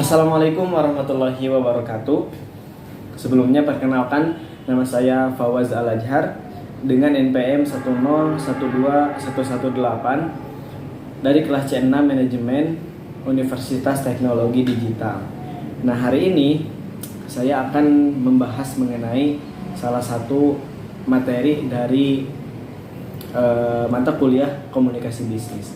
Assalamualaikum warahmatullahi wabarakatuh. Sebelumnya perkenalkan, nama saya Fawaz Al-Ajhar dengan NPM 1012118 dari kelas C6 Manajemen Universitas Teknologi Digital. Nah, hari ini saya akan membahas mengenai salah satu materi dari mata kuliah komunikasi bisnis.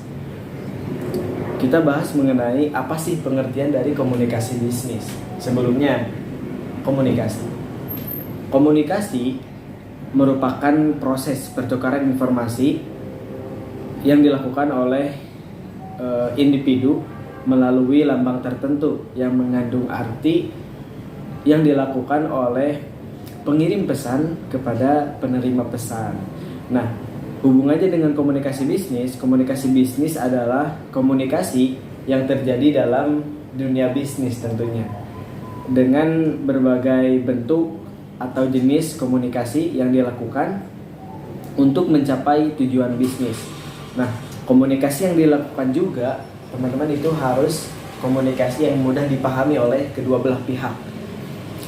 Kita bahas mengenai apa sih pengertian dari komunikasi bisnis. Sebelumnya, komunikasi merupakan proses pertukaran informasi yang dilakukan oleh individu melalui lambang tertentu yang mengandung arti yang dilakukan oleh pengirim pesan kepada penerima pesan. Nah, hubungannya dengan komunikasi bisnis adalah komunikasi yang terjadi dalam dunia bisnis tentunya, dengan berbagai bentuk atau jenis komunikasi yang dilakukan untuk mencapai tujuan bisnis. Nah, komunikasi yang dilakukan juga, teman-teman, itu harus komunikasi yang mudah dipahami oleh kedua belah pihak,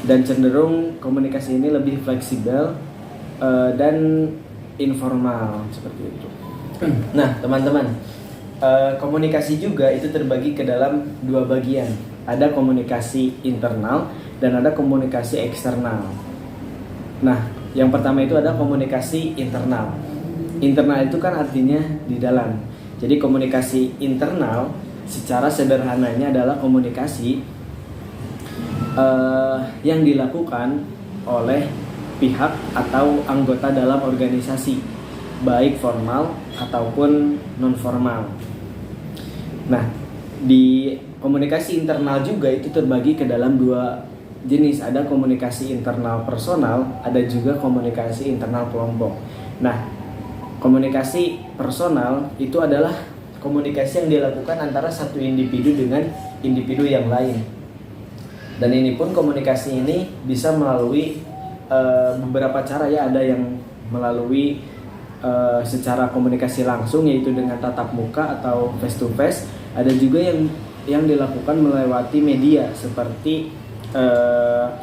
dan cenderung komunikasi ini lebih fleksibel dan informal seperti itu. Nah, teman-teman, komunikasi juga itu terbagi ke dalam dua bagian. Ada komunikasi internal dan ada komunikasi eksternal. Nah, yang pertama itu ada komunikasi internal. Internal itu kan artinya di dalam. Jadi komunikasi internal secara sederhananya adalah komunikasi yang dilakukan oleh pihak atau anggota dalam organisasi, baik formal ataupun non formal. Nah, di komunikasi internal juga itu terbagi ke dalam dua jenis. Ada komunikasi internal personal, ada juga komunikasi internal kelompok. Nah, komunikasi personal itu adalah komunikasi yang dilakukan antara satu individu dengan individu yang lain. Dan ini pun komunikasi ini bisa melalui beberapa cara, ya. Ada yang melalui secara komunikasi langsung, yaitu dengan tatap muka atau face to face. Ada juga yang dilakukan melewati media seperti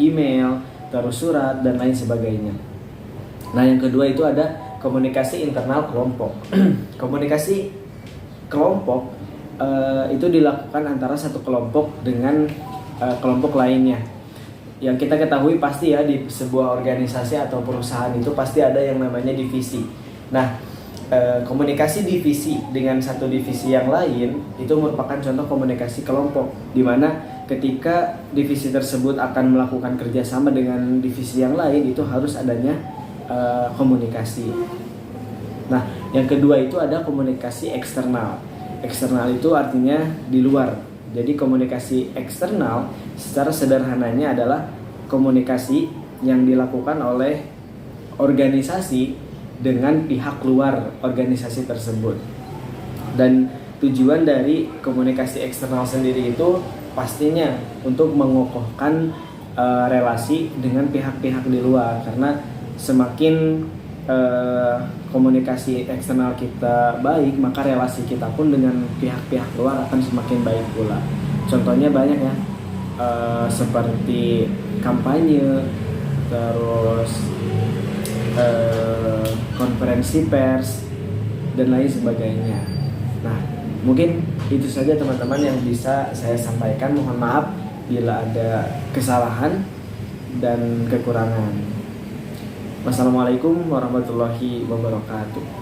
email, terus surat, dan lain sebagainya. Nah, yang kedua itu ada komunikasi internal kelompok. Komunikasi kelompok itu dilakukan antara satu kelompok dengan kelompok lainnya. Yang kita ketahui pasti, ya, di sebuah organisasi atau perusahaan itu pasti ada yang namanya divisi. Nah, komunikasi divisi dengan satu divisi yang lain itu merupakan contoh komunikasi kelompok, di mana ketika divisi tersebut akan melakukan kerjasama dengan divisi yang lain, itu harus adanya komunikasi. Nah, yang kedua itu ada komunikasi eksternal. Eksternal itu artinya di luar. Jadi komunikasi eksternal secara sederhananya adalah komunikasi yang dilakukan oleh organisasi dengan pihak luar organisasi tersebut. Dan tujuan dari komunikasi eksternal sendiri itu pastinya untuk mengokohkan relasi dengan pihak-pihak di luar, karena semakin komunikasi eksternal kita baik, maka relasi kita pun dengan pihak-pihak luar akan semakin baik pula. Contohnya banyak, ya, seperti kampanye, terus konferensi pers, dan lain sebagainya. Nah, mungkin itu saja, teman-teman, yang bisa saya sampaikan. Mohon maaf bila ada kesalahan dan kekurangan. Wassalamualaikum warahmatullahi wabarakatuh.